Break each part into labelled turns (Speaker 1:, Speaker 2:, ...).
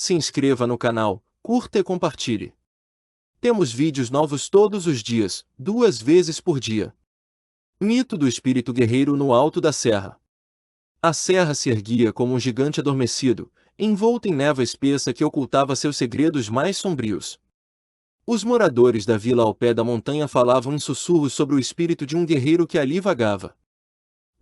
Speaker 1: se inscreva no canal, curta e compartilhe. Temos vídeos novos todos os dias, 2 vezes por dia. Mito do espírito guerreiro no alto da serra. A serra se erguia como um gigante adormecido, envolto em névoa espessa que ocultava seus segredos mais sombrios. Os moradores da vila ao pé da montanha falavam em sussurros sobre o espírito de um guerreiro que ali vagava.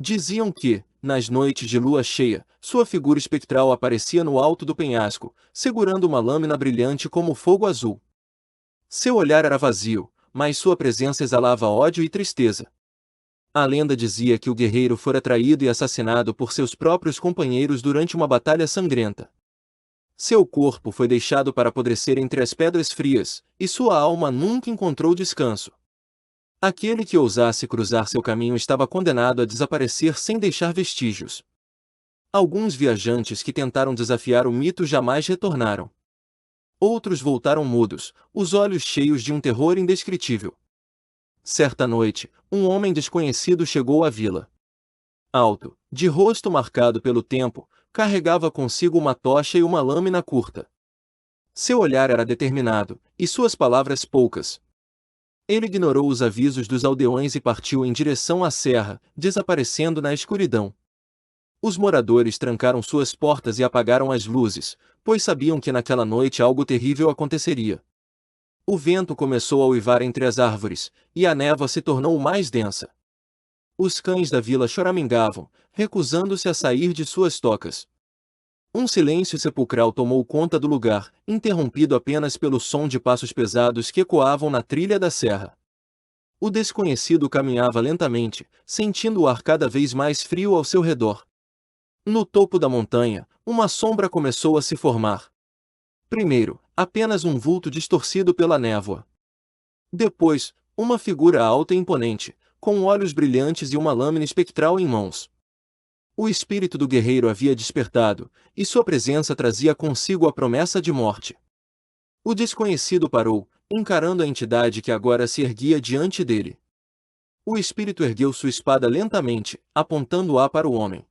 Speaker 1: Diziam que, nas noites de lua cheia, sua figura espectral aparecia no alto do penhasco, segurando uma lâmina brilhante como fogo azul. Seu olhar era vazio, mas sua presença exalava ódio e tristeza. A lenda dizia que o guerreiro fora traído e assassinado por seus próprios companheiros durante uma batalha sangrenta. Seu corpo foi deixado para apodrecer entre as pedras frias, e sua alma nunca encontrou descanso. Aquele que ousasse cruzar seu caminho estava condenado a desaparecer sem deixar vestígios. Alguns viajantes que tentaram desafiar o mito jamais retornaram. Outros voltaram mudos, os olhos cheios de um terror indescritível. Certa noite, um homem desconhecido chegou à vila. Alto, de rosto marcado pelo tempo, carregava consigo uma tocha e uma lâmina curta. Seu olhar era determinado, e suas palavras poucas. Ele ignorou os avisos dos aldeões e partiu em direção à serra, desaparecendo na escuridão. Os moradores trancaram suas portas e apagaram as luzes, pois sabiam que naquela noite algo terrível aconteceria. O vento começou a uivar entre as árvores, e a névoa se tornou mais densa. Os cães da vila choramingavam, recusando-se a sair de suas tocas. Um silêncio sepulcral tomou conta do lugar, interrompido apenas pelo som de passos pesados que ecoavam na trilha da serra. O desconhecido caminhava lentamente, sentindo o ar cada vez mais frio ao seu redor. No topo da montanha, uma sombra começou a se formar. Primeiro, apenas um vulto distorcido pela névoa. Depois, uma figura alta e imponente, com olhos brilhantes e uma lâmina espectral em mãos. O espírito do guerreiro havia despertado, e sua presença trazia consigo a promessa de morte. O desconhecido parou, encarando a entidade que agora se erguia diante dele. O espírito ergueu sua espada lentamente, apontando-a para o homem.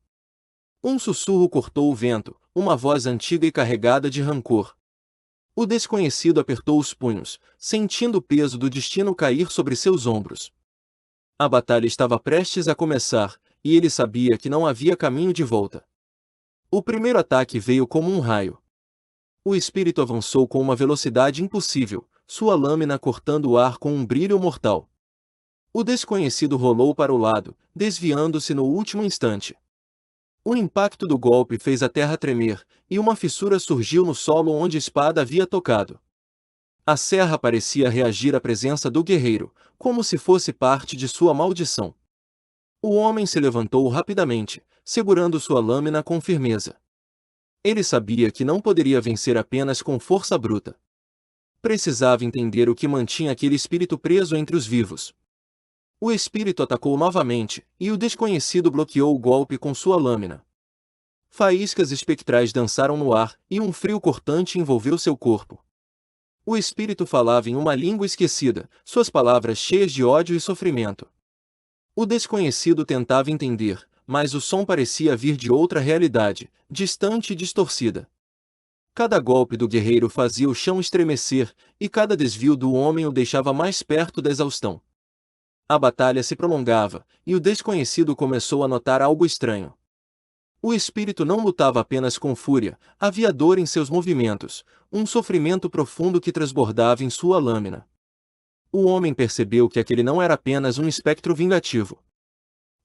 Speaker 1: Um sussurro cortou o vento, uma voz antiga e carregada de rancor. O desconhecido apertou os punhos, sentindo o peso do destino cair sobre seus ombros. A batalha estava prestes a começar, e ele sabia que não havia caminho de volta. O primeiro ataque veio como um raio. O espírito avançou com uma velocidade impossível, sua lâmina cortando o ar com um brilho mortal. O desconhecido rolou para o lado, desviando-se no último instante. O impacto do golpe fez a terra tremer, e uma fissura surgiu no solo onde a espada havia tocado. A serra parecia reagir à presença do guerreiro, como se fosse parte de sua maldição. O homem se levantou rapidamente, segurando sua lâmina com firmeza. Ele sabia que não poderia vencer apenas com força bruta. Precisava entender o que mantinha aquele espírito preso entre os vivos. O espírito atacou novamente, e o desconhecido bloqueou o golpe com sua lâmina. Faíscas espectrais dançaram no ar, e um frio cortante envolveu seu corpo. O espírito falava em uma língua esquecida, suas palavras cheias de ódio e sofrimento. O desconhecido tentava entender, mas o som parecia vir de outra realidade, distante e distorcida. Cada golpe do guerreiro fazia o chão estremecer, e cada desvio do homem o deixava mais perto da exaustão. A batalha se prolongava, e o desconhecido começou a notar algo estranho. O espírito não lutava apenas com fúria, havia dor em seus movimentos, um sofrimento profundo que transbordava em sua lâmina. O homem percebeu que aquele não era apenas um espectro vingativo.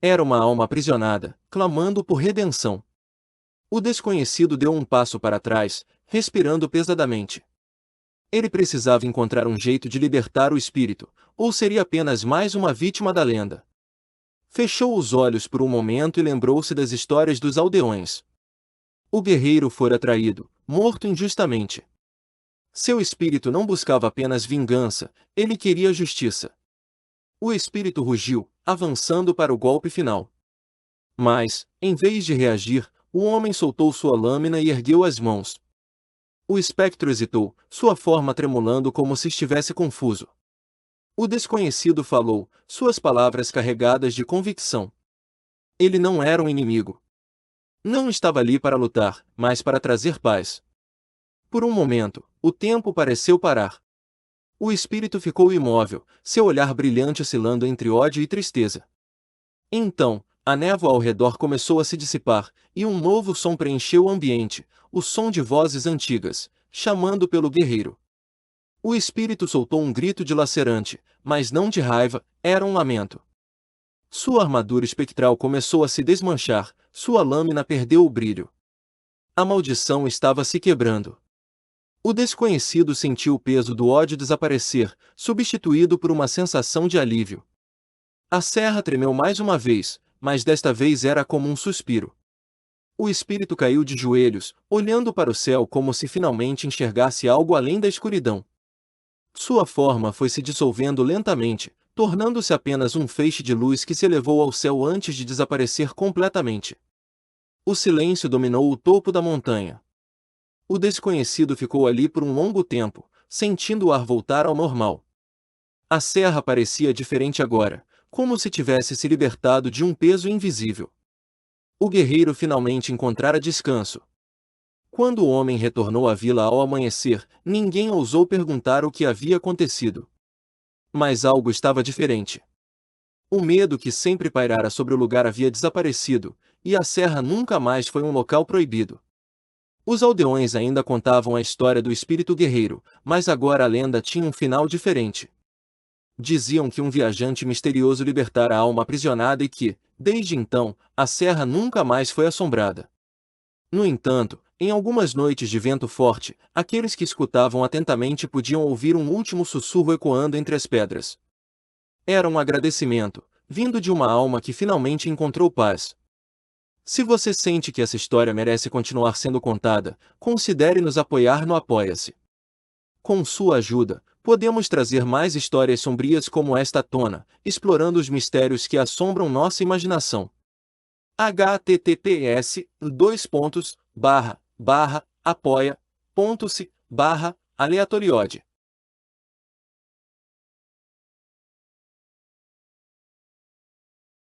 Speaker 1: Era uma alma aprisionada, clamando por redenção. O desconhecido deu um passo para trás, respirando pesadamente. Ele precisava encontrar um jeito de libertar o espírito, ou seria apenas mais uma vítima da lenda. Fechou os olhos por um momento e lembrou-se das histórias dos aldeões. O guerreiro fora traído, morto injustamente. Seu espírito não buscava apenas vingança, ele queria justiça. O espírito rugiu, avançando para o golpe final. Mas, em vez de reagir, o homem soltou sua lâmina e ergueu as mãos. O espectro hesitou, sua forma tremulando como se estivesse confuso. O desconhecido falou, suas palavras carregadas de convicção. Ele não era um inimigo. Não estava ali para lutar, mas para trazer paz. Por um momento, o tempo pareceu parar. O espírito ficou imóvel, seu olhar brilhante oscilando entre ódio e tristeza. Então, a névoa ao redor começou a se dissipar, e um novo som preencheu o ambiente, o som de vozes antigas, chamando pelo guerreiro. O espírito soltou um grito dilacerante, mas não de raiva, era um lamento. Sua armadura espectral começou a se desmanchar, sua lâmina perdeu o brilho. A maldição estava se quebrando. O desconhecido sentiu o peso do ódio desaparecer, substituído por uma sensação de alívio. A serra tremeu mais uma vez, mas desta vez era como um suspiro. O espírito caiu de joelhos, olhando para o céu como se finalmente enxergasse algo além da escuridão. Sua forma foi se dissolvendo lentamente, tornando-se apenas um feixe de luz que se elevou ao céu antes de desaparecer completamente. O silêncio dominou o topo da montanha. O desconhecido ficou ali por um longo tempo, sentindo o ar voltar ao normal. A serra parecia diferente agora, como se tivesse se libertado de um peso invisível. O guerreiro finalmente encontrara descanso. Quando o homem retornou à vila ao amanhecer, ninguém ousou perguntar o que havia acontecido. Mas algo estava diferente. O medo que sempre pairara sobre o lugar havia desaparecido, e a serra nunca mais foi um local proibido. Os aldeões ainda contavam a história do espírito guerreiro, mas agora a lenda tinha um final diferente. Diziam que um viajante misterioso libertara a alma aprisionada e que, desde então, a serra nunca mais foi assombrada. No entanto, em algumas noites de vento forte, aqueles que escutavam atentamente podiam ouvir um último sussurro ecoando entre as pedras. Era um agradecimento, vindo de uma alma que finalmente encontrou paz. Se você sente que essa história merece continuar sendo contada, considere nos apoiar no Apoia-se. Com sua ajuda, podemos trazer mais histórias sombrias como esta à tona, explorando os mistérios que assombram nossa imaginação. https://apoia.se/aleatoriode